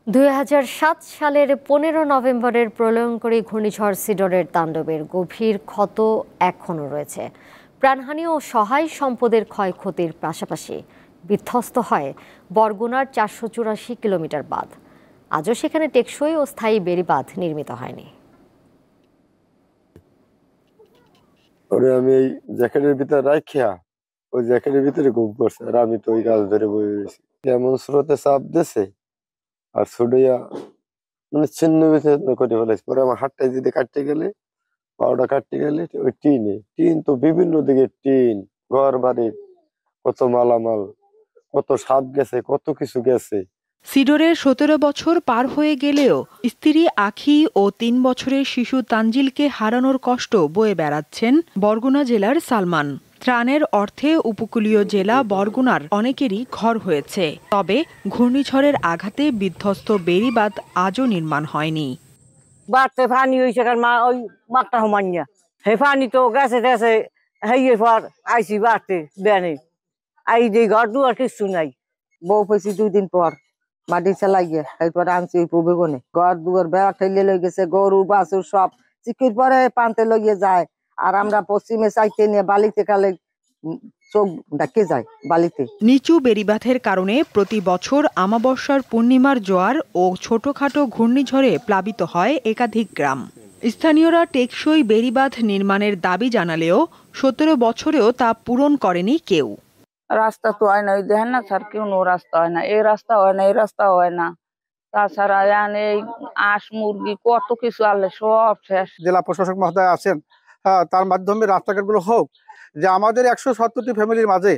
২০০৭ সালের ১৫ নভেম্বরের প্রলয়ঙ্করী ঘূর্ণিঝড় সিডরের তাণ্ডবের গভীর ক্ষত এখনও রয়েছে। প্রাণহানি ও সহায় সম্পদের ক্ষয়ক্ষতির পাশাপাশি বিধ্বস্ত হয় বরগুনার ৪৮৪ কিলোমিটার বাঁধ। আজও সেখানে টেকসই ও স্থায়ী বেড়িবাঁধ নির্মিত হয়নি। আমি এই জ্যাকেটের ভিতরে রাখিয়া ওই জ্যাকেটের ভিতরে ঘুম করছে, আর আমি তো ওই গাছ ধরে বয়ে রয়েছি। এমন স্রোতে চাপ দিছে আর ছুটিয়া মানে ছিন্ন বিচ্ছিন্ন করে ফেলেছে। পরে আমার হাতটা যদি কাটতে গেলে, পাউডার কাটতে গেলে ওই টিন তো বিভিন্ন দিকে টিন, ঘর বাড়ি, কত মালামাল, কত সাপ গেছে, কত কিছু গেছে। সিডরের ১৭ বছর পার হয়ে গেলেও স্ত্রী আখি ও ৩ বছরের শিশু তানজিলকে হারানোর কষ্ট বয়ে বেড়াচ্ছেন বরগুনা জেলার সালমান। ত্রাণের অর্থে উপকূলীয় জেলা বরগুনার অনেকেরই ঘর হয়েছে, তবে ঘূর্ণিঝড়ের আঘাতে বিধ্বস্ত বেড়িবাঁধ আজও নির্মাণ হয়নি। বাড়তে পানি হয়েছে কারণ ওই মাঠটা সমান্য হে পানি তো গেছে গেছে হেয়ে পর আইসি বাড়তে বেনে আই যে ঘর দুয়ার কিছু নাই। বউ পেয়েছি 2 দিন পর মাটি চালাইয়ে এরপর আনছি ওই বেগুনে ঘর দুয়ার বেড়া ঠেলে লই গেছে, গরু বাছুর সব চিকির পরে পান্তে লইয়ে যায়। আর আমরা পশ্চিমে চাইতে নিয়ে বালিতে কালে চোখ ডাকে যায় বালিতে। নিচু বেড়িবাঁধের কারণে প্রতি বছর আমাবস্যার পূর্ণিমার জোয়ার ও ছোটখাটো ঘূর্ণিঝড়ে প্লাবিত হয় একাধিক গ্রাম। স্থানীয়রা টেকসই বেড়িবাঁধ নির্মাণের দাবি জানালেও ১৭ বছরেও তা পূরণ করেনি কেউ। রাস্তা তো হয় না, ওই দেখেন না স্যার, কোনো রাস্তা হয় না, এই রাস্তা হয় না, এই রাস্তা হয় না। তাছাড়া এই আঁশ মুরগি কত কিছু আনলে সব শেষ। জেলা প্রশাসক মহোদয় আছেন, তার মাধ্যমে রাস্তাঘাটগুলো হোক, যে আমাদের ১৭০টি ফ্যামিলির মাঝে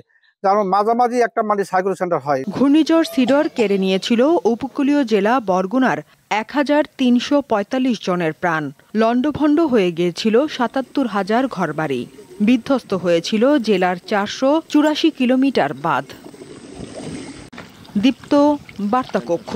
যেন মাঝামাঝি একটা সাইকেল সেন্টার হয়। ঘূর্ণিঝড় সিডর কেড়ে নিয়েছিল উপকূলীয় জেলা বরগুনার ১,৩৪৫ জনের প্রাণ। লণ্ডভণ্ড হয়ে গিয়েছিল ৭৭,০০০ ঘরবাড়ি। বিধ্বস্ত হয়েছিল জেলার ৪৮৪ কিলোমিটার বাঁধ। দীপ্ত বার্তা কক্ষ।